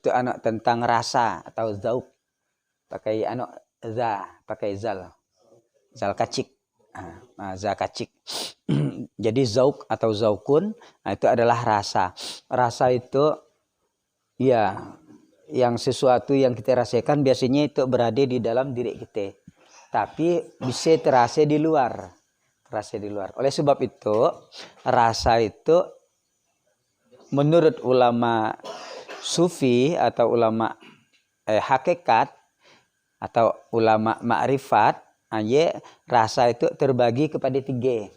itu anak tentang rasa atau zauk. Pakai anak pakai zal kacik. Za kacik. Jadi zauk atau zaukun, itu adalah rasa. Rasa itu ya yang sesuatu yang kita rasakan biasanya itu berada di dalam diri kita. Tapi bisa terasa di luar. Oleh sebab itu, rasa itu menurut ulama sufi atau ulama hakikat atau ulama ma'rifat, rasa itu terbagi kepada tiga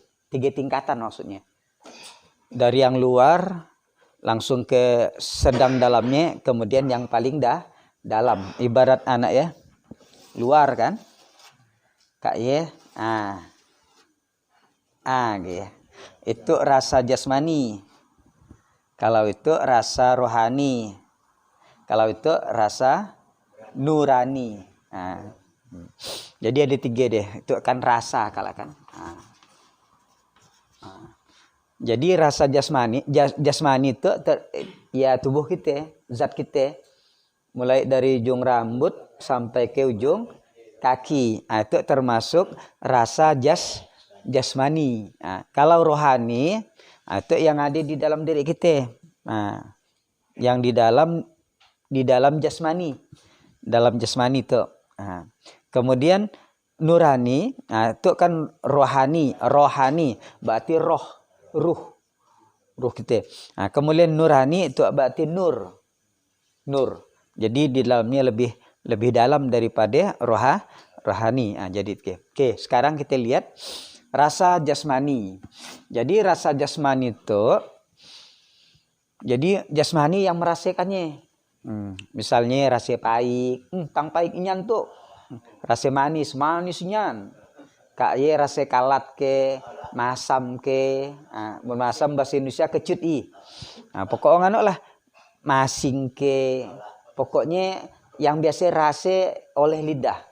tingkatan maksudnya. Dari yang luar langsung ke sedang dalamnya, kemudian yang paling dalam. Ibarat anak ya, luar kan, kak ya, gitu. Itu rasa jasmani. Kalau itu rasa rohani. Kalau itu rasa nurani. Jadi ada tiga deh. Itu kan rasa kalau kan. Jadi rasa jasmani itu ya tubuh kita, zat kita. Mulai dari ujung rambut sampai ke ujung kaki. Itu termasuk rasa jasmani. Kalau rohani, itu yang ada di dalam diri kita. Yang di dalam jasmani. Dalam jasmani itu. Kemudian nurani, itu kan rohani, berarti ruh kita. Kemudian nurani itu berarti nur. Jadi di dalamnya lebih dalam daripada rohani. Jadi oke, sekarang kita lihat rasa jasmani. Jadi rasa jasmani itu, jadi jasmani yang merasakannya. Misalnya rasa pahit, tang pahit inyan tuh. Rasa manisnya. Kak ye rasa kalat ke, masam ke. Masam bahasa Indonesia kecut i. Pokoknya lah masing ke. Pokoknya yang biasa rasa oleh lidah.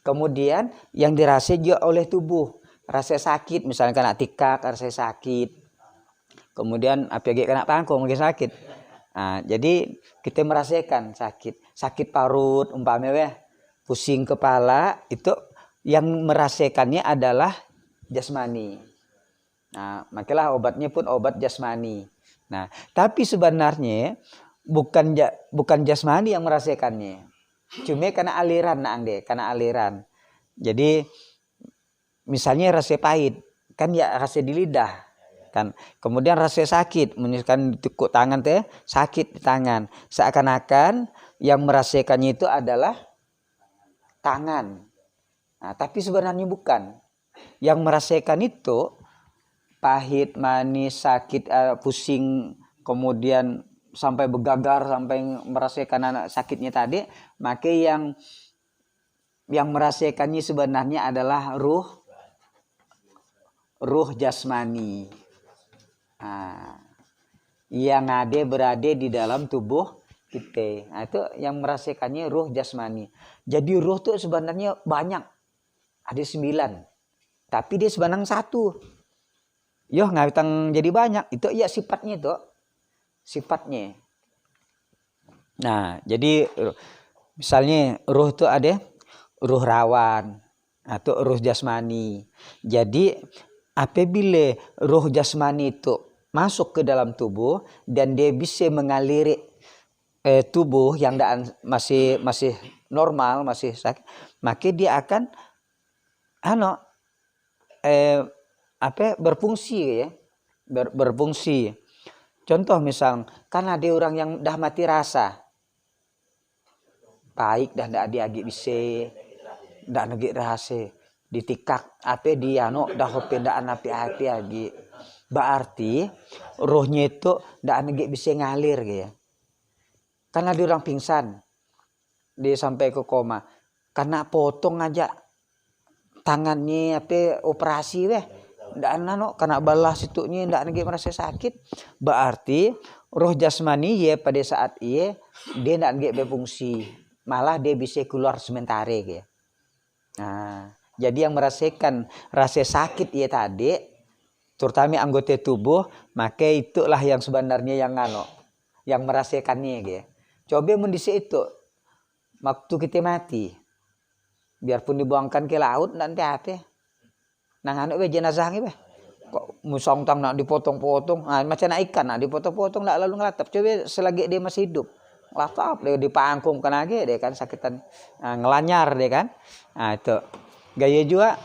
Kemudian yang dirasa juga oleh tubuh. Rasa sakit, misalnya kena tikak, rasa sakit. Kemudian apalagi kena pangkong, lagi sakit. Jadi kita merasakan sakit parut, umpamanya pusing kepala, itu yang merasakannya adalah jasmani. Makanya obatnya pun obat jasmani. Tapi sebenarnya bukan jasmani yang merasakannya. Cuma karena aliran. Jadi misalnya rasa pahit, kan ya rasa di lidah. Kan. Kemudian rasa sakit, misalkan ditekuk tangan teh, sakit di tangan. Seakan-akan yang merasakannya itu adalah tangan. Tapi sebenarnya bukan. Yang merasakan itu pahit, manis, sakit, pusing, kemudian sampai begagar, sampai merasakan anak sakitnya tadi, maka yang merasakannya sebenarnya adalah ruh jasmani. Yang berada di dalam tubuh kita. Itu yang merasakannya ruh jasmani. Jadi ruh itu sebenarnya banyak. Ada 9. Tapi dia sebenarnya 1. Ngawitang jadi banyak. Itu ya sifatnya itu. Sifatnya. Jadi misalnya ruh itu ada ruh rawan atau ruh jasmani. Jadi apabila ruh jasmani itu masuk ke dalam tubuh dan dia bisa mengaliri tubuh yang masih normal, masih sakit, maka dia akan berfungsi ya. Berfungsi. Contoh misal, kan ada orang yang dah mati rasa. Baik dah ndak diagi bisa, ndak negi rasa. Ditikak dia dah hopendaan api lagi. Berarti rohnya itu ndak negi bisa ngalir gitu. Kan ada orang pingsan. Dia sampai ke koma. Karena potong aja tangannya operasi weh. Ndak karena balas situnya ndak negi merasa sakit. Berarti roh jasmani ya pada saat dia ndak negi berfungsi. Malah dia bisa keluar sementara gitu. Jadi yang merasakan rasa sakit ya tadi, terutama anggota tubuh, maka itulah yang sebenarnya yang merasakannya gitu. Coba mendisi itu waktu kita mati. Biarpun dibuangkan ke laut nanti hati. Nang anu be jenazah be. Kok musong tang nak dipotong-potong. Nah, macam nak ikan nak dipotong-potong nak lalu ngelatap. Coba selagi dia masih hidup. Ngelatap dia dipangkumkan lagi dia kan sakitan ngelanyar dia kan. Nah itu. Gaya juga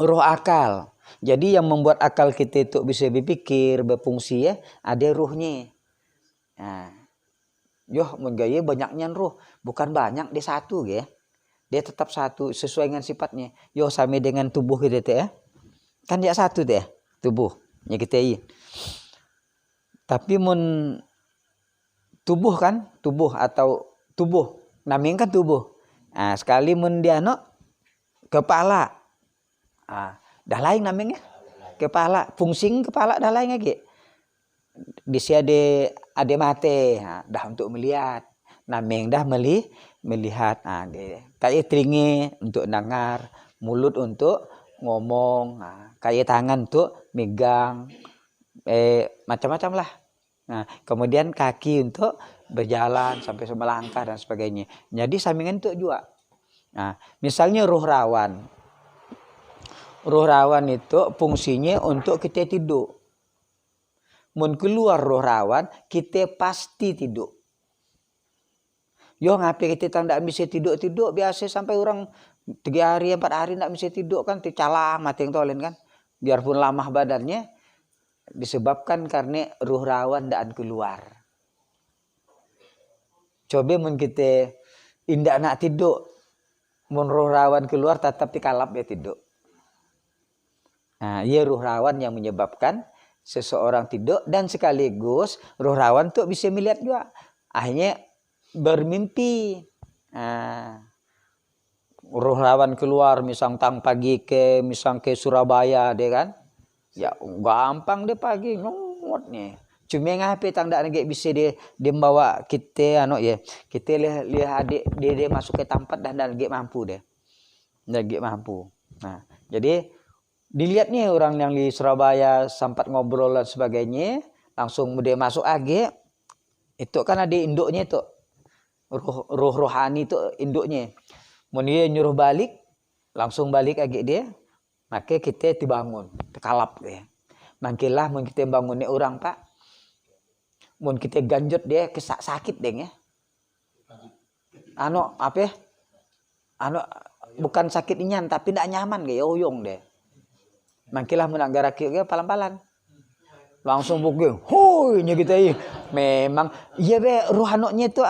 roh akal. Jadi yang membuat akal kita itu bisa berpikir, berfungsi ya, ada ruhnya. Nah, yoh menggaya banyaknya ruh, bukan banyak dia satu ya. Dia tetap satu sesuai dengan sifatnya. Yo sama dengan tubuh kita ya. Kan dia satu deh tubuhnya kita ini. Tapi mun tubuh kan, tubuh atau tubuh, namanya kan tubuh. Nah, sekali mun dia kepala. Dah lain namanya. Kepala, fungsi kepala dah lain lagi. Di sini ada mate, dah untuk melihat. Namanya dah melihat. Kayak telinga untuk dengar, mulut untuk ngomong, kayak tangan untuk megang, macam-macam lah. Nah, kemudian kaki untuk berjalan sampai melangkah dan sebagainya. Jadi sampingan itu juga. Nah, misalnya ruh rawan. Ruh rawan itu fungsinya untuk kita tidur. Mun keluar roh rawan, kita pasti tidur. Yo ngapain kita tak bisa tidur biasa sampai orang 3 hari 4 hari tak bisa tidur kan dicalang mati yang tolen kan. Biarpun lamah badannya disebabkan karena ruh rawan dan keluar. Coba mun kita indak nak tidur, mun ruh rawan keluar tetap dikalap dia tidur. Nah, ia ruh rawan yang menyebabkan seseorang tidur dan sekaligus ruh rawan tuh bisa melihat juga. Akhirnya bermimpi. Ruh rawan keluar misang tang pagi misang ke Surabaya deh kan. Ya gampang deh pagi ngot nih. Cuma ngapain tang dak nggak bisa dia membawa kita ya. Kita lihat adik dia masuk ke tempat dan nggak mampu deh. Nggak mampu. Nah, jadi dilihat nih orang yang di Surabaya sempat ngobrol dan sebagainya, langsung dia masuk AG. Itu kan ada induknya itu. Ruh rohani itu induknya. Mun dia nyuruh balik, langsung balik AG dia. Maka kita dibangun, kalap dia. Mangkilah mun kita bangunnya orang, Pak. Mun kita ganjot dia sakit deh ya. Apa? Bukan sakit inyan tapi ndak nyaman kayak oyong deh. Mangkilah menanggara kira palan-palan. Langsung bukti. Hoi nya kita ini. Memang iya be ruhanoknya itu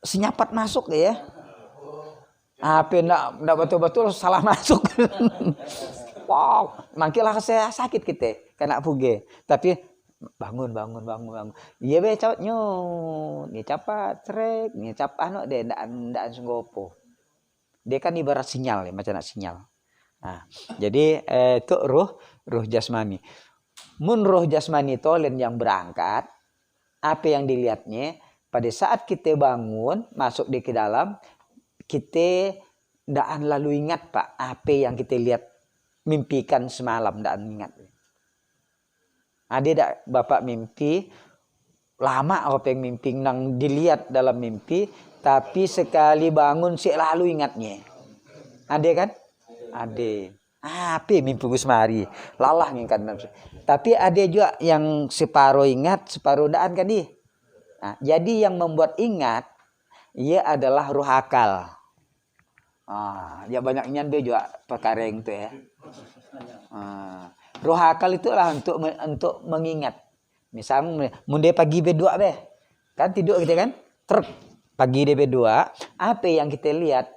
senyapat masuk ya. Apa ndak betul-betul salah masuk. Wow, mangkilah saya sakit kita kena puge. Tapi bangun. Iya be cepat ni cepat trek, ni cepat deh ndak sunggopo. Dia kan ibarat sinyal ya, macam sinyal. Nah, jadi itu ruh jasmani. Mun ruh jasmani tolen yang berangkat, apa yang dilihatnya pada saat kita bangun masuk di ke dalam, kita ndak lalu ingat Pak apa yang kita lihat mimpikan semalam ndak ingat. Ada tak Bapak mimpi lama apa yang mimpi nang dilihat dalam mimpi, tapi sekali bangun selalu ingatnya. Ada kan? Ada. Apa mimpi Gusmari? Lalah ngingkat nafsu. Tapi ada juga yang separuh ingat, separuh daan kan dia. Nah, jadi yang membuat ingat ia adalah ruh akal. Ya banyaknya dia juga perkara yang itu ya. Ruh akal itulah untuk mengingat. Misalnya munde pagi berdua be. Kan tidur kita kan? Pagi dia berdua, apa yang kita lihat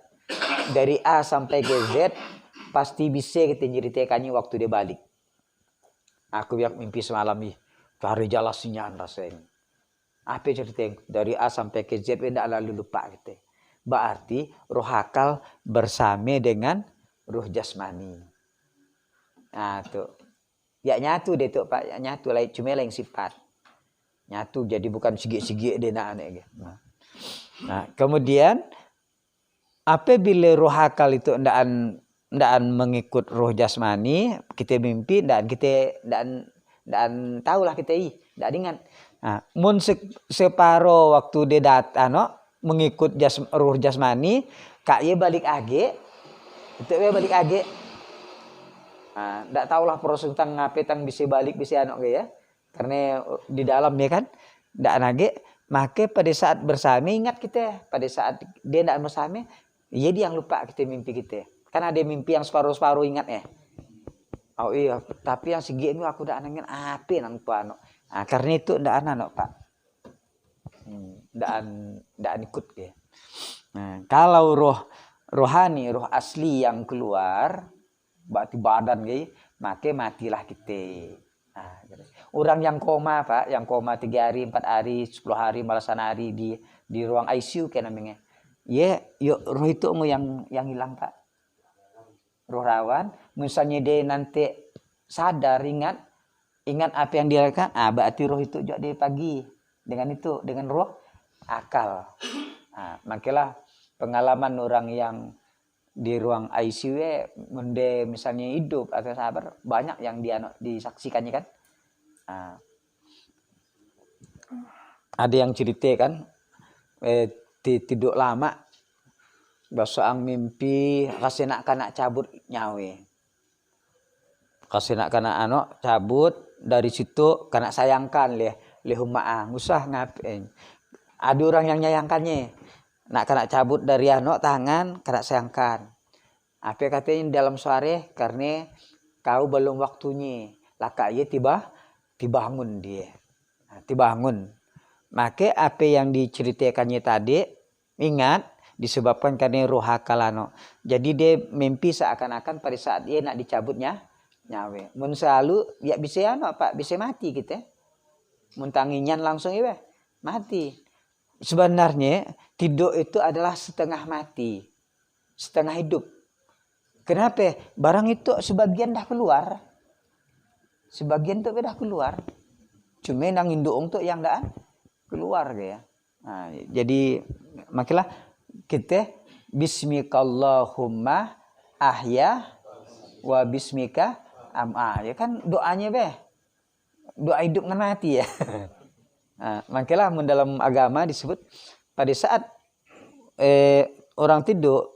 dari A sampai ke Z pasti bisa kita ceritakannya waktu dia balik. Aku yang mimpi semalam nih, cari jalan sinyal rasanya. Apa ceritanya dari A sampai ke Z tidak lalu lupa gitu. Berarti roh akal bersama dengan ruh jasmani. Nah tuh, ya nyatu deh tuh Pak, ya nyatu lain cuma lain sifat. Nyatu jadi bukan sigi-sigi deh aneh gitu. Nah kemudian apabila roh akal itu ndak mengikut roh jasmani, kita mimpi dan kita dan tahulah kita ndak ingat. Nah, mun separo waktu dia mengikut ruh jasmani, kak ye balik age, itu ye balik age. Nah, ndak tahulah proses tang ngape tang bisa balik bisa ya. Karena di dalam ya kan, ndak nage, maka pada saat bersama ingat kita, pada saat dia ndak bersama, ya dia yang lupa kita mimpi kita. Kan ada mimpi yang separuh-separuh ingat ya. Oh iya, tapi yang segi ini aku ndak nangin ape nang tuano. Nah, karena itu ndak anak Pak. Ndak ikut dia. Nah, kalau rohani, roh asli yang keluar, berarti badan gitu, maka matilah kita. Nah, orang yang koma Pak, yang koma 3 hari, 4 hari, 10 hari, malasan hari di ruang ICU kayak namanya. Yuk roh itu yang hilang Pak. Roh rawan, misalnya dia nanti sadar ingat apa yang dia lakukan, berarti roh itu juga dia pagi dengan roh akal. Nah, makanya pengalaman orang yang di ruang ICU mende misalnya hidup atau sabar banyak yang disaksikannya kan. Nah, ada yang cerita kan tidur lama basoang mimpi kasih nak cabut nyawe. Kasih nak cabut dari situ kena sayangkan lehumma usah ngapain. Ada orang yang nyayangkannya. Nak kena cabut dari tangan kena sayangkan. Apa katanya dalam suara karena kau belum waktunya. Laka ye tibangun dia. Nah, tibangun. Maka apa yang diceritakannya tadi ingat disebabkan karena roh akalano. Jadi dia mimpi seakan-akan pada saat dia nak dicabutnya nyawe. Mun selalu ya bisa Pak, bisa mati kita. Mun tanginyan langsung ya mati. Sebenarnya tidur itu adalah setengah mati, setengah hidup. Kenapa? Barang itu sebagian dah keluar. Sebagian tuh dah keluar. Cuma nang induk tuh yang dah keluar ya. Nah, jadi makanya kita bismikallahumma ahya wa bismika ya kan doanya doa hidup dengan mati ya. Nah, makanya dalam agama disebut pada saat orang tidur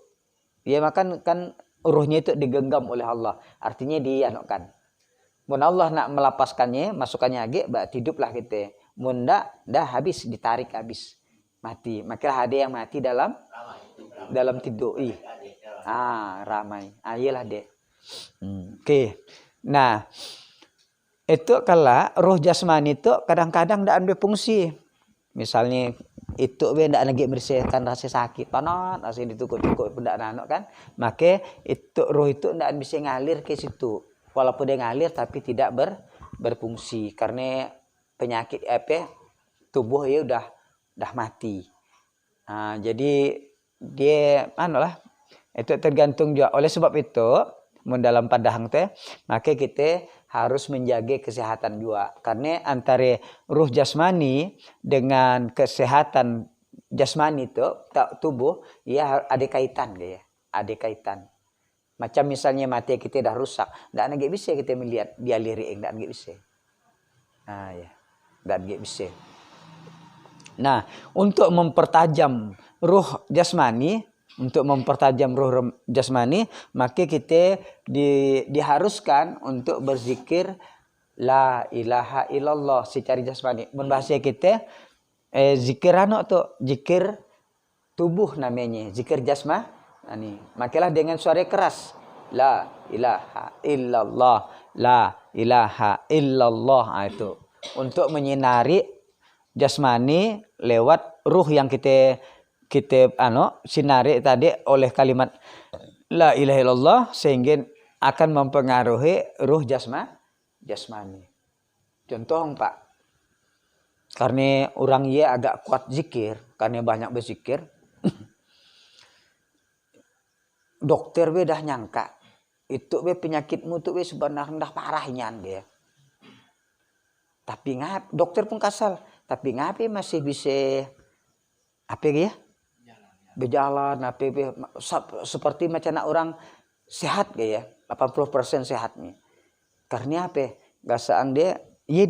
ya makan kan ruhnya itu digenggam oleh Allah, artinya dianokkan. Mun Allah nak melepaskannya, masukkannya lagi, hiduplah kita. Mun dah habis, ditarik habis, mati. Makanya ada yang mati dalam tidur. Ramai. Iyalah dek. Oke. Nah, itu kalau roh jasmani itu kadang-kadang tidak ambil fungsi. Misalnya itu tidak lagi bersihkan rasa sakit, panas, rasa ditukuk-tukuk tidak nanok kan. Maka itu roh itu tidak bisa ngalir ke situ. Walaupun dia ngalir tapi tidak berfungsi karena penyakit tubuh ya udah mati. Nah, jadi dia itu tergantung juga. Oleh sebab itu dalam padahang maka kita harus menjaga kesehatan juga karena antara ruh jasmani dengan kesehatan jasmani itu tubuh ya ada kaitan ada kaitan. Macam misalnya mata kita dah rusak, ndak bisa kita melihat dia lirik, ndak bisa. Ndak bisa. Nah, untuk mempertajam ruh jasmani, maka kita diharuskan untuk berzikir la ilaha illallah secara jasmani. Bahasa kita zikir zikir tubuh namanya, zikir jasmani. Makalah dengan suara keras la ilaha illallah, la ilaha illallah. Itu untuk menyinari jasmani lewat ruh yang kita sinari tadi oleh kalimat la ilaha illallah sehingga akan mempengaruhi ruh jasmani. Contoh Pak, karena orang agak kuat zikir, karena banyak berzikir, dokter dah nyangka itu penyakitmu tuh sebenarnya dah parahnya dia. Tapi dokter pun kasal, tapi masih bisa berjalan seperti macam orang sehat 80% sehatnya. Karena gasaan dia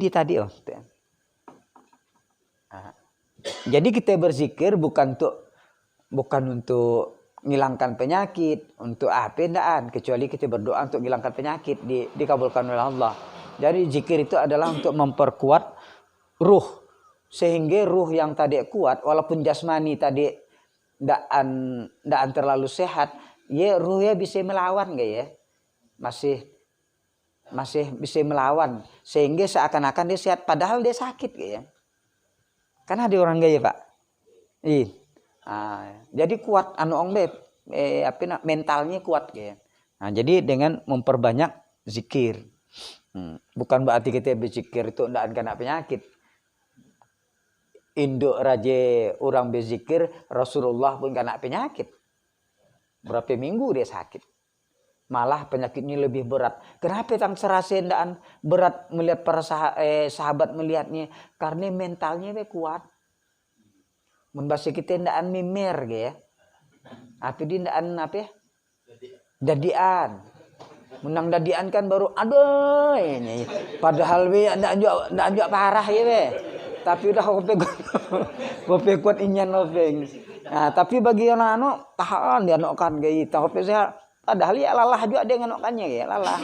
tadi Nah, jadi kita berzikir bukan untuk menghilangkan penyakit, untuk pendaan, kecuali kita berdoa untuk menghilangkan penyakit dikabulkan oleh Allah. Jadi zikir itu adalah untuk memperkuat ruh, sehingga ruh yang tadi kuat, walaupun jasmani tadi ndaan terlalu sehat, ya ruhnya bisa melawan gak ya, masih bisa melawan, sehingga seakan-akan dia sehat padahal dia sakit gak ya. Kan ada orang gak ya Pak? Jadi kuat mentalnya kuat ya. Nah, jadi dengan memperbanyak zikir. Bukan berarti kita berzikir itu ndak kena penyakit. Induk raja orang berzikir, Rasulullah pun kena penyakit. Berapa minggu dia sakit. Malah penyakitnya lebih berat. Kenapa tang serasa ndak berat melihat para sahabat melihatnya? Karena mentalnya kuat. Membahas kita ndaan mimer ya. Apa di ndaan apa ya? Dadian. Menang dadian kan baru aduh ini. Padahal we ndak anjuk parah ya we. Tapi udah kopi kuat inyan lopeng. Nah, tapi bagi anak tahan dia nokan gay tapi saya padahal ya lalah juga dia ngenokannya ya lalah.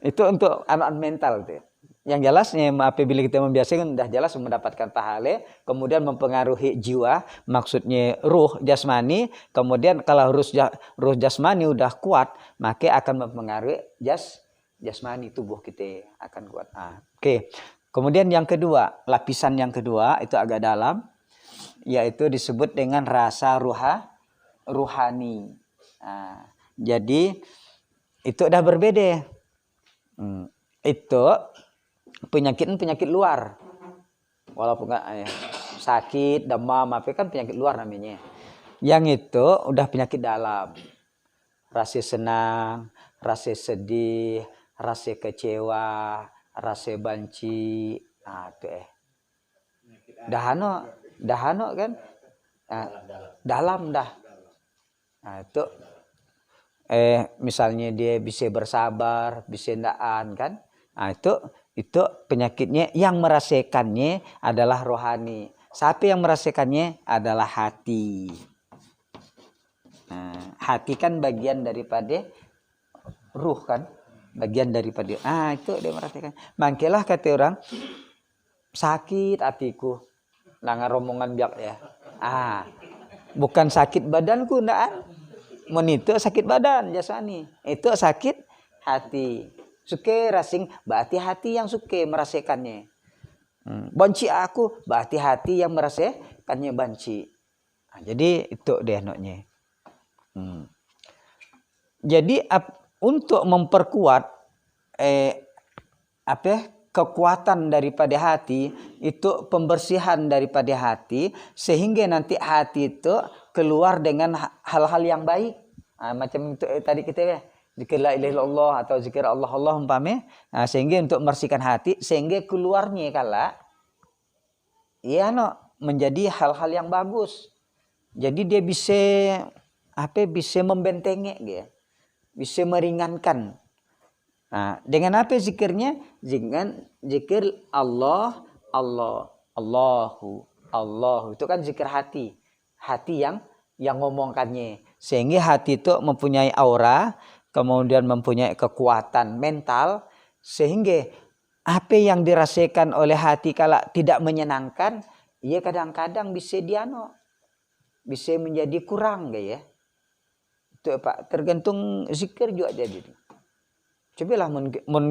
Itu untuk anak mental tuh. Yang jelasnya apabila kita membiasakan sudah jelas mendapatkan pahala, kemudian mempengaruhi jiwa, maksudnya ruh jasmani, kemudian kalau ruh jasmani udah kuat, maka akan mempengaruhi jasmani, tubuh kita akan kuat. Oke. Kemudian yang kedua, lapisan yang kedua itu agak dalam, yaitu disebut dengan rasa ruhani. Jadi itu udah berbeda. Itu penyakit luar, walaupun sakit, demam, apa kan penyakit luar namanya. Yang itu udah penyakit dalam, rasa senang, rasa sedih, rasa kecewa, rasa benci, dahano kan, dalam dah. Itu misalnya dia bisa bersabar, bisa ndaan kan, itu penyakitnya yang merasakannya adalah rohani. Siapa yang merasakannya adalah hati. Hati kan bagian daripada ruh kan, bagian daripada itu dia merasakan. Mangkelah kata orang sakit hatiku, langar romongan biak ya. Bukan sakit badanku ndak. Menito sakit badan jasani, itu sakit hati. Suke rasing berarti hati yang suke merasakannya. Benci aku berarti hati yang merasakannya benci. Jadi itu deh noknya. Jadi untuk memperkuat kekuatan daripada hati, itu pembersihan daripada hati, sehingga nanti hati itu keluar dengan hal-hal yang baik. Macam itu tadi kita ya. Zikir la ilaha illallah atau zikir Allah umpamanya, sehingga untuk membersihkan hati, sehingga keluarnya menjadi hal-hal yang bagus. Jadi dia bisa membentengi dia, bisa meringankan. Dengan apa zikirnya? Dengan zikir Allah, Allahu itu kan zikir hati yang ngomongkannya, sehingga hati itu mempunyai aura, kemudian mempunyai kekuatan mental, sehingga apa yang dirasakan oleh hati kalau tidak menyenangkan, ia kadang-kadang bisa bisa menjadi kurang ya. Itu Pak, tergantung zikir juga jadi. Cobalah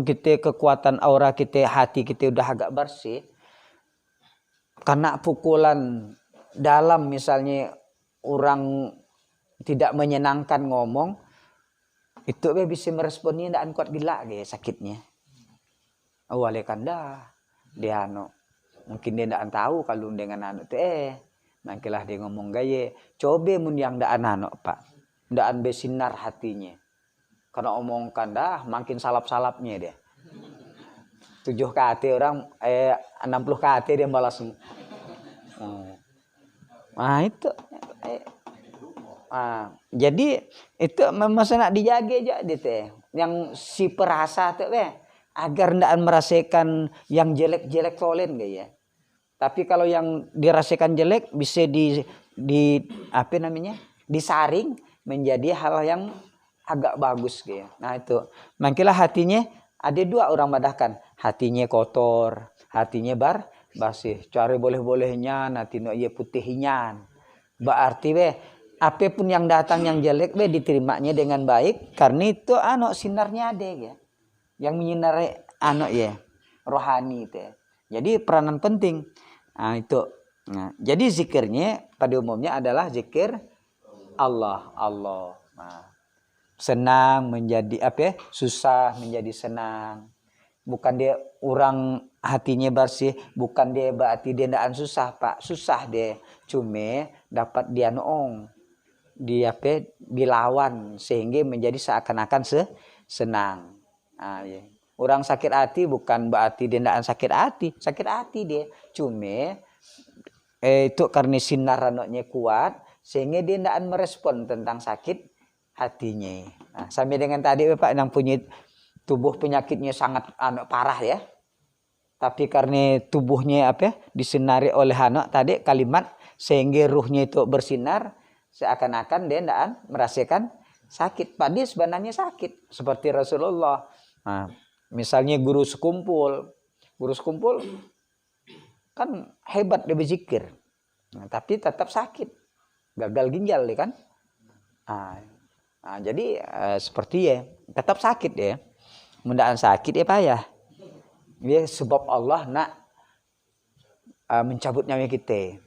kita kekuatan aura kita, hati kita udah agak bersih, karena pukulan dalam misalnya orang tidak menyenangkan ngomong, itu bisa meresponnya ndak kuat gila sakitnya. Awalnya kan dia mungkin dia ndak tahu kalau dengan mangkilah dia ngomong gaya. Coba mun yang ndak Pak, ndak besinar hatinya. Karena omongkan makin salap-salapnya dia. 7 KT orang 60 KT dia balas. Itu jadi itu memang nak dijaga aja gitu. Yang si perasa tuh agar ndak merasakan yang jelek-jelek tolen ya. Tapi kalau yang dirasakan jelek bisa di apa namanya? Disaring menjadi hal yang agak bagus gitu. Nah itu. Makanya hatinya ada dua orang madahkan. Hatinya kotor, hatinya bersih. Cari boleh-bolehnya nanti no ia putihnya. Berarti apapun yang datang yang jelek diterimanya dengan baik karena itu sinarnya ada ya. Yang menyinari ya rohani itu. Jadi peranan penting. Nah itu. Nah, jadi zikirnya pada umumnya adalah zikir Allah. Nah, senang menjadi susah menjadi senang. Bukan dia orang hatinya bersih, bukan dia berarti dia ndak susah, Pak. Susah dia. Cuma dapat dia noong. Dia dilawan sehingga menjadi seakan-akan senang. Nah, ya. Orang sakit hati bukan berarti dia ndak sakit hati. Sakit hati dia. Cuma itu karena sinar anaknya kuat sehingga dia ndak merespon tentang sakit hatinya. Nah, sampai dengan tadi Pak yang punya tubuh penyakitnya sangat parah ya. Tapi karena tubuhnya disinari oleh anak tadi kalimat sehingga ruhnya itu bersinar seakan-akan dia ndak merasakan sakit. Padahal sebenarnya sakit seperti Rasulullah. Nah, misalnya guru sekumpul kan hebat dia berzikir. Nah, tapi tetap sakit. Gagal ginjal ya kan? Nah, jadi seperti ya, tetap sakit ya. Mundaan sakit ya payah. Ya sebab Allah nak mencabut nyawa kita.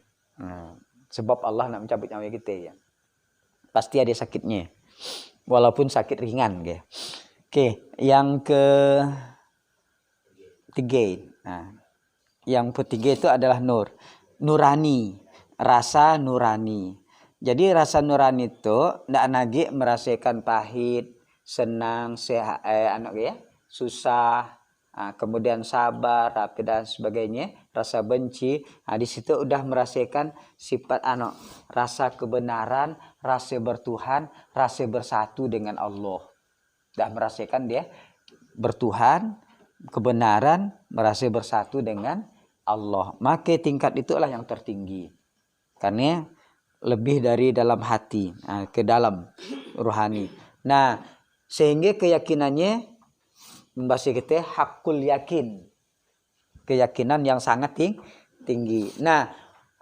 Sebab Allah nak mencabut nyawa kita ya. Pasti ada sakitnya. Walaupun sakit ringan ya. Oke, yang ketiga. Nah, yang ketiga itu adalah nurani, rasa nurani. Jadi rasa nurani itu ndak lagi merasakan pahit, senang, susah, kemudian sabar, dan sebagainya, rasa benci. Nah, di situ udah merasakan sifat rasa kebenaran, rasa bertuhan, rasa bersatu dengan Allah. Udah merasakan dia bertuhan, kebenaran, merasa bersatu dengan Allah. Maka tingkat itulah yang tertinggi. Karena lebih dari dalam hati, ke dalam rohani. Nah, sehingga keyakinannya membahas kita hakul yakin. Keyakinan yang sangat tinggi. Nah,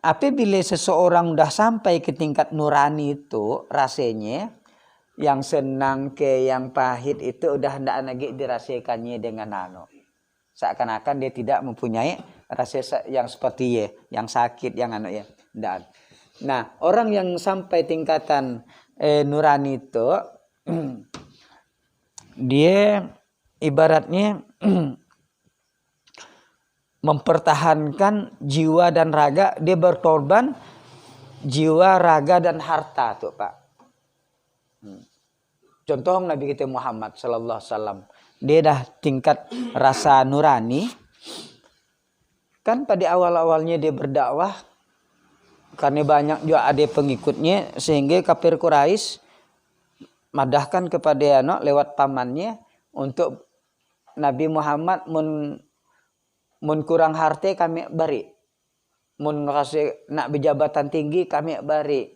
apabila seseorang udah sampai ke tingkat nurani itu rasanya yang senang ke yang pahit itu udah tidak lagi dirasakannya dengan seakan-akan dia tidak mempunyai rasa yang seperti yang sakit yang ya. Dan nah, orang yang sampai tingkatan nurani itu dia ibaratnya mempertahankan jiwa dan raga, dia berkorban jiwa, raga dan harta tuh Pak. Contoh Nabi kita Muhammad sallallahu alaihi wasallam, dia dah tingkat rasa nurani. Kan pada awal-awalnya dia berdakwah karena banyak juga ada pengikutnya sehingga kafir Quraisy madahkan kepada lewat pamannya untuk Nabi Muhammad mun kurang harta kami beri. Mun kasih nak berjabatan tinggi kami beri.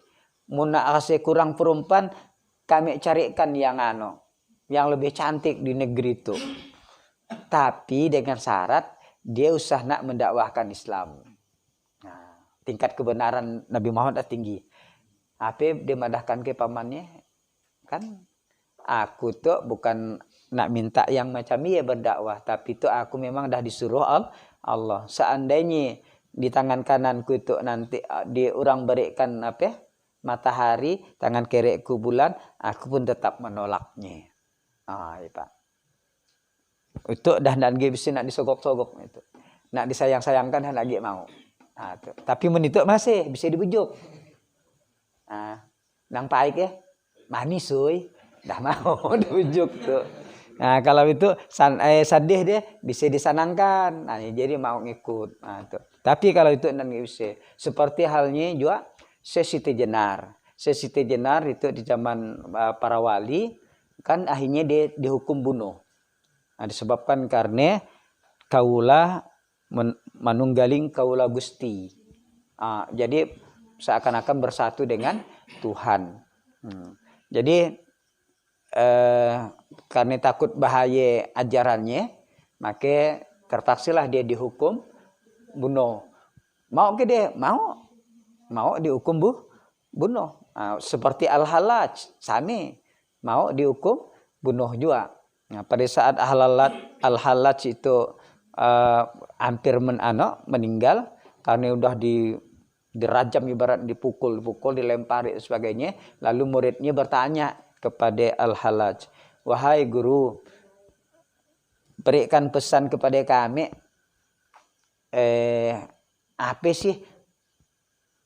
Mun nak kasih kurang perempuan kami carikan yang lebih cantik di negeri itu. Tapi dengan syarat dia usah nak mendakwahkan Islam. Nah, tingkat kebenaran Nabi Muhammad tinggi. Apa dia madahkan ke pamannya? Kan aku tuh bukan nak minta yang macam ini berdakwah, tapi itu aku memang dah disuruh Allah. Seandainya di tangan kananku itu nanti dia orang berikan matahari, tangan kiriku bulan, aku pun tetap menolaknya. Ya Pak. Itu dah nak bisa nak disogok-sogok itu. Nak disayang-sayangkan dah lagi mau. Tapi menituk masih bisa dibujuk. Nang baik ya. Manis suy. Dah mau dibujuk tuh. Nah, kalau itu sedih dia bisa disenangkan. Nah, jadi mau ngikut. Nah, itu. Tapi kalau itu nang bisa. Seperti halnya juga Siti Jenar. Siti Jenar itu di zaman para wali kan akhirnya dia dihukum bunuh. Disebabkan karena kaula manunggaling kaula Gusti. Jadi seakan-akan bersatu dengan Tuhan. Jadi karena takut bahaya ajarannya, maka terpaksalah dia dihukum bunuh. Mau ke dia? Mau dihukum bunuh. Seperti Al-Hallaj, sami mau dihukum bunuh juga. Nah, pada saat Al-Hallaj itu hampir meninggal karena udah dirajam, ibarat dipukul, dilempari dan sebagainya. Lalu muridnya bertanya kepada Al-Hallaj, "Wahai guru, berikan pesan kepada kami, apa sih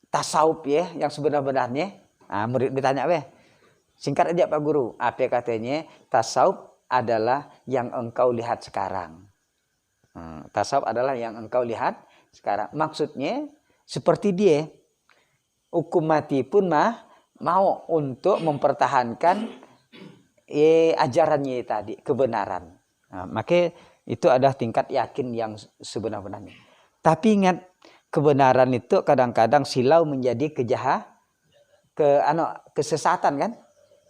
tasawuf ya yang sebenar-benarnya?" Murid ditanya, singkat aja Pak Guru. Apa katanya? Tasawuf adalah yang engkau lihat sekarang. Tasawuf adalah yang engkau lihat sekarang. Maksudnya seperti dia, hukum mati pun mau untuk mempertahankan ajarannya tadi, kebenaran. Maka itu adalah tingkat yakin yang sebenar-benarnya. Tapi ingat, kebenaran itu kadang-kadang silau menjadi kesesatan kan?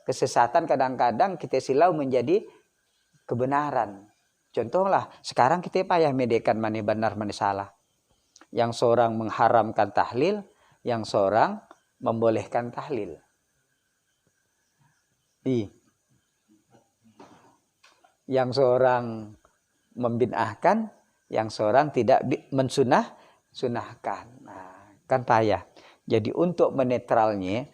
Kesesatan kadang-kadang kita silau menjadi kebenaran. Contohlah, sekarang kita payah medekan mana benar mana salah. Yang seorang mengharamkan tahlil, yang seorang membolehkan tahlil. Yang seorang membid'ahkan, yang seorang tidak sunahkan. Kan payah. Jadi untuk menetralnya,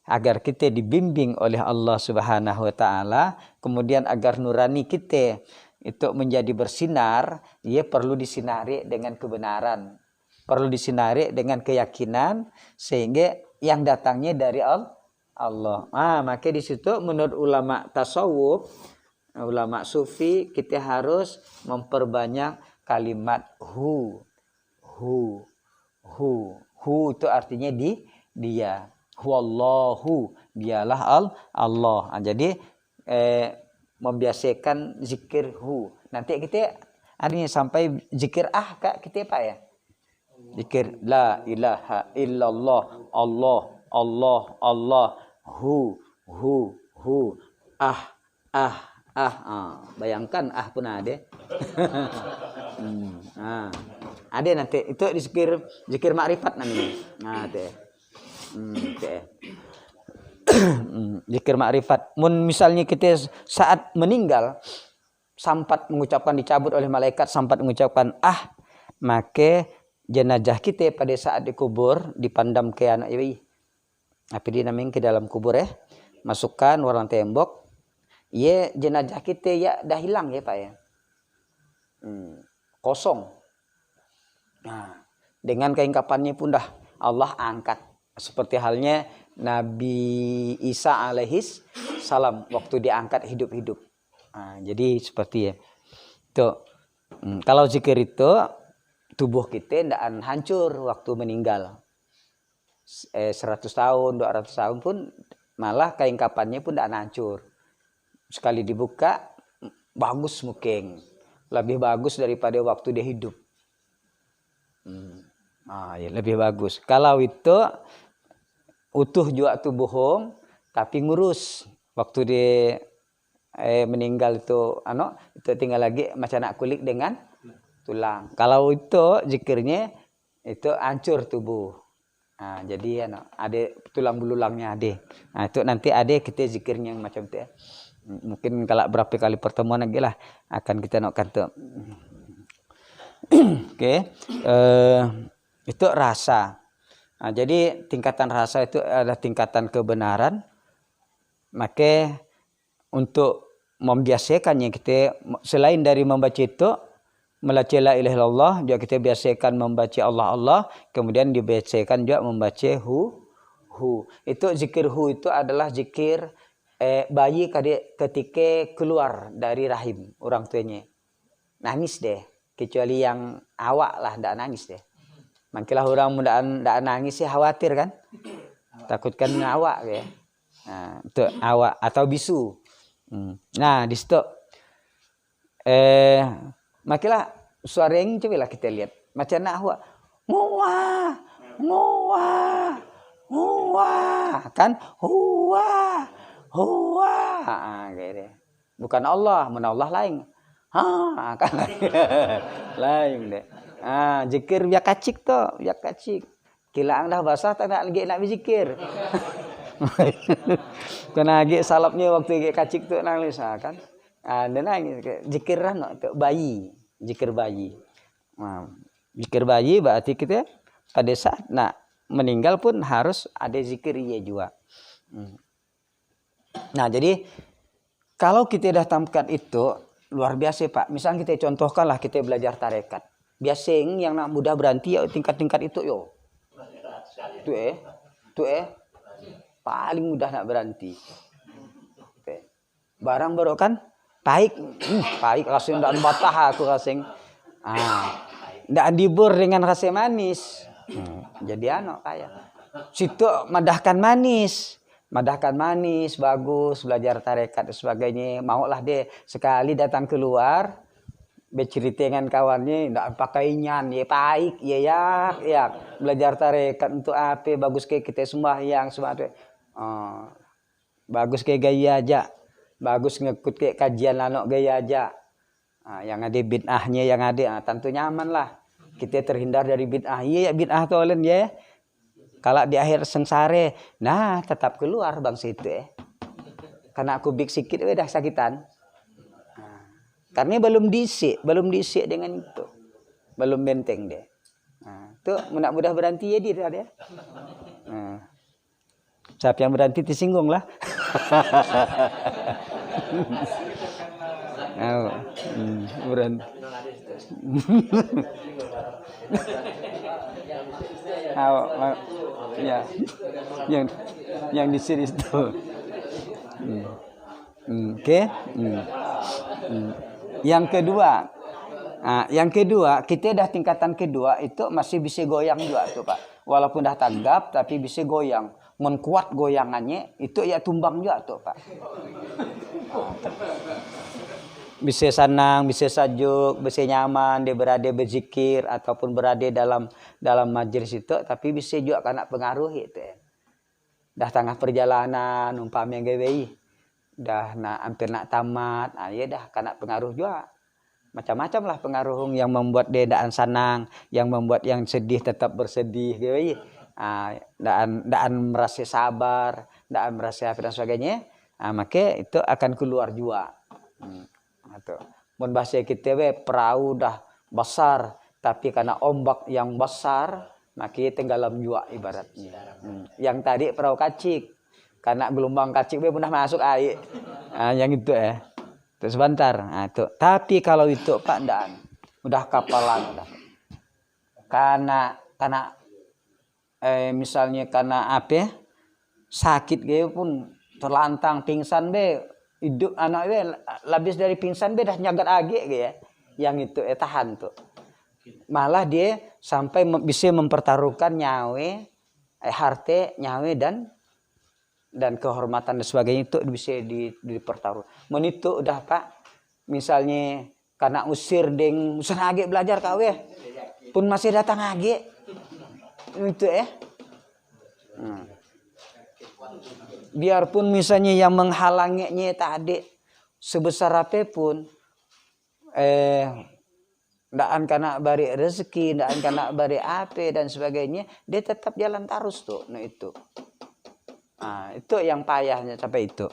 agar kita dibimbing oleh Allah Subhanahu wa taala, kemudian agar nurani kita itu menjadi bersinar, ia perlu disinari dengan kebenaran, perlu disinari dengan keyakinan, sehingga yang datangnya dari Allah. Maka di situ menurut ulama tasawuf, ulama sufi, kita harus memperbanyak kalimat hu itu artinya dia. Huwallahu, dialah Allah. Jadi membiasakan zikir hu. Nanti kita artinya sampai zikir Kak, kita Pak ya. Zikir la ilaha illallah, Allah, hu. Bayangkan pun ada. Ada nanti itu di zikir makrifat namanya. Zikir makrifat. Misalnya kita saat meninggal sempat mengucapkan, dicabut oleh malaikat, sempat mengucapkan maka jenazah kita pada saat dikubur dipandang ke anak apa dia namanya, ke dalam kubur masukkan warna tembok. Jenazah kita dah hilang ya Pak ya. Kosong. Dengan kain kafannya pun dah Allah angkat. Seperti halnya Nabi Isa alaihis salam waktu diangkat hidup-hidup. Jadi seperti itu. Kalau zikir itu tubuh kita tidak akan hancur waktu meninggal. 100 tahun, 200 tahun pun malah kain kafannya pun tidak hancur. Sekali dibuka bagus mungkin. Lebih bagus daripada waktu dia hidup. Lebih bagus. Kalau itu utuh juga tubuh tapi ngurus waktu dia meninggal itu tinggal lagi macam nak kulit dengan tulang. Kalau itu zikirnya itu hancur tubuh. Jadi ada tulang belulangnya ada. Itu nanti ada kita zikirnya yang macam itu. Mungkin kalau berapa kali pertemuan lagi lah akan kita nokkan tuh. Oke. Itu rasa. Jadi tingkatan rasa itu adalah tingkatan kebenaran. Maka untuk membiasakannya kita selain dari membaca itu membaca la ilaha illallah, juga kita biasakan membaca Allah, kemudian dibiasakan juga membaca hu. Itu zikir hu itu adalah zikir bayi ketika keluar dari rahim orang tuanya. Nangis deh, kecuali yang awak lah ndak nangis deh. Mangkilah orang muda ndak nangis ya khawatir kan? Takutkan awak ya. Itu awak atau bisu. Di situ makilah suara yang coba lah kita lihat. Macam nak huwa. Huwa. Kan? Huwa. Gitu. Bukan Allah, mana Allah lain. Kan lain deh. Zikir biak kacik to, biak kacik. Kilang dah basah tak nak lagi nak berzikir. Kena lagi salapnya waktu lagi kacik tu nangis kan. Dan nangis zikir lah tu bayi, zikir bayi. Zikir bayi berarti kita pada saat nak meninggal pun harus ada zikir ia juga. Nah, jadi kalau kita dah tampilkan itu luar biasa Pak. Misal kita contohkanlah kita belajar tarekat. Biasanya yang nak mudah berhenti ya tingkat-tingkat itu yo. Tu paling mudah nak berhenti. Barang baru kan pahit langsung ndak batah aku rasing. Ndak dibur dengan rasa manis. Jadi anak kaya. Situ madahkan manis bagus belajar tarekat dan sebagainya. Maulah dia sekali datang keluar bercerita dengan kawannya ndak pakaian ya baik ya belajar tarekat untuk apa bagus kayak kita sembahyang semua bagus kayak gaya aja bagus ngikut kayak kajian anak gaya aja yang ada bid'ahnya yang ada tentu nyaman lah kita terhindar dari bid'ah bid'ah tolen ya kalau di akhir sengsara nah tetap keluar bang situ karena aku big sikit dah sakitan. Karena belum disik dengan itu. Belum benteng dia. Itu mudah berhenti ya dia. Siapa yang berhenti disinggung lah. Berhenti. Ya. Yang di series itu. Oke. Yang kedua, kita dah tingkatan kedua itu masih bisa goyang juga tuh Pak. Walaupun dah tanggap tapi bisa goyang. Menkuat goyangannya itu ya tumbang juga tuh Pak. Bisa senang, bisa sajuk, bisa nyaman, dia berada berzikir ataupun berada dalam majelis itu, tapi bisa juga kena pengaruh itu. Dah tengah perjalanan, umpamanya GWI. Dah hampir nak tamat, ya dah kena pengaruh juga. Macam-macam lah pengaruh yang membuat dia daan senang, yang membuat yang sedih tetap bersedih gitu. Daan merasa sabar, daan merasa apa dan sebagainya. Maka itu akan keluar juga. Mun bahasa kita perahu dah besar, tapi karena ombak yang besar, maka tenggelam juga ibaratnya. Yang tadi perahu kacik. Karena gelombang kacik pernah masuk air. Yang itu Terus sebentar. Itu. Tapi kalau itu Pak Daan udah kapalan udah. Karena misalnya karena apa? Sakit gitu pun terlantang pingsan hidup anak labis dari pingsan dah nyagat age gitu. Yang itu tahan tuh. Malah dia sampai bisa mempertaruhkan nyawa, harta, nyawa dan kehormatan dan sebagainya itu bisa dipertaruh. Itu udah Pak, misalnya karena usir age belajar kawe, pun masih datang age, itu Biarpun misalnya yang menghalanginya tadi sebesar apapun, ndaan karena bari rezeki, ndaan karena bari ape dan sebagainya, dia tetap jalan terus tuh, itu. Itu yang payahnya sampai itu.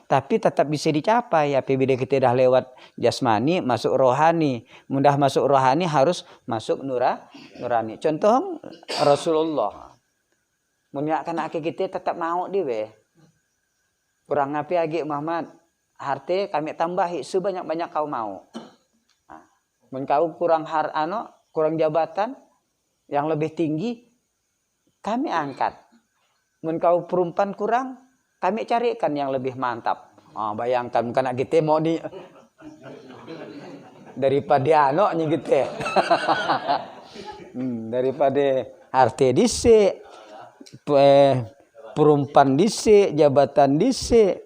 Tapi tetap bisa dicapai apabila kita dah lewat jasmani masuk rohani. Mudah masuk rohani harus masuk nurani. Contoh Rasulullah. Menyakan kita tetap mau dia. Kurang api agi Muhammad. Harta kami tambahi sebanyak-banyak kau mau. Mun kau kurang kurang jabatan yang lebih tinggi kami angkat. Mun kau perempuan kurang, kami carikan yang lebih mantap. Bayangkan karena kita mau daripada anaknya gitu. Daripada harta dhisik, perempuan dhisik, jabatan dhisik.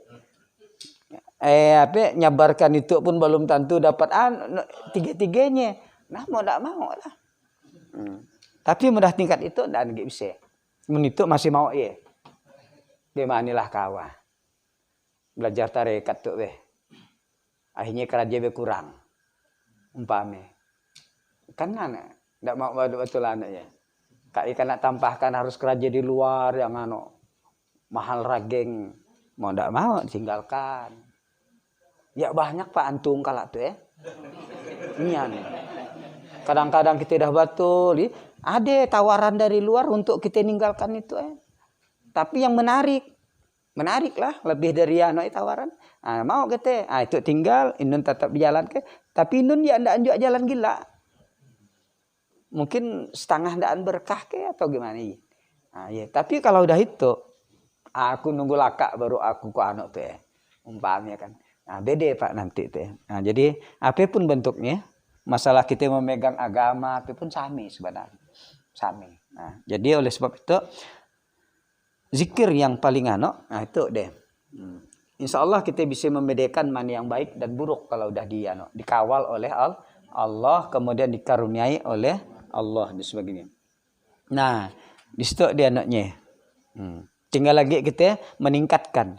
nyabarkan itu pun belum tentu dapat tiga-tiganya. Nah, mau tak mau lah. Tapi mudah tingkat itu dan nggak bisa. Menitu masih mau ya. Dia manilah kawa. Belajar tarekat tuh akhirnya kerja berkurang. Umpame. Kan ndak mau betul ya. Kak ikan nak tambahkan harus kerja di luar yang mahal rageng. Mau ndak mau tinggalkan. Ya banyak Pak antung kalak tuh ya. Nian. Kadang-kadang kita dah betul, ada tawaran dari luar untuk kita ninggalkan itu Tapi yang menarik lah lebih dari tawaran. Mau kita, itu tinggal, Inun tetap jalan ke. Tapi Inun ya ndak anjuk jalan gila. Mungkin setengah ndaan berkah ke atau gimana ya. Ya. Tapi kalau udah itu, aku nunggu lakak baru aku ke anak tuh umpamanya kan. Beda Pak nanti tuh. Jadi apapun bentuknya. Masalah kita memegang agama itu pun sami sebenarnya. Sami. Jadi oleh sebab itu zikir yang paling itu deh. Insya Allah kita bisa membedakan mana yang baik dan buruk kalau udah dikawal oleh Allah, kemudian dikaruniai oleh Allah dan sebagainya. Nah, di situ dia anaknya. Tinggal lagi kita meningkatkan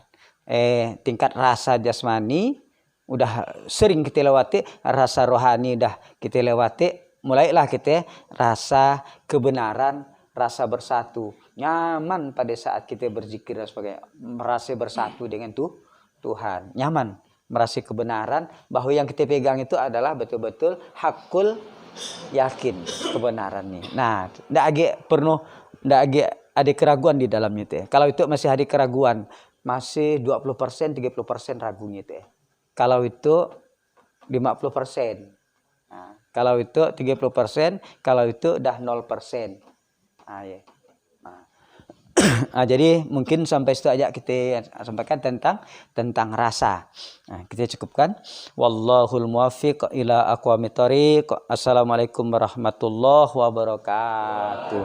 tingkat rasa jasmani. Udah sering kita lewati, rasa rohani udah kita lewati, mulailah kita rasa kebenaran, rasa bersatu, nyaman pada saat kita berzikir dan sebagainya, merasa bersatu dengan Tuhan, nyaman, merasa kebenaran bahwa yang kita pegang itu adalah betul-betul hakul yakin kebenarannya. Nah, ndak ada keraguan di dalamnya itu. Kalau itu masih ada keraguan, masih 20%, 30% ragunya itu. Kalau itu 50%. Kalau itu 30%, kalau itu udah 0%. Ya. Jadi mungkin sampai situ aja kita sampaikan tentang rasa. Kita cukupkan. Wallahul muwaffiq ila aqwamit thoriq. Assalamualaikum warahmatullahi wabarakatuh.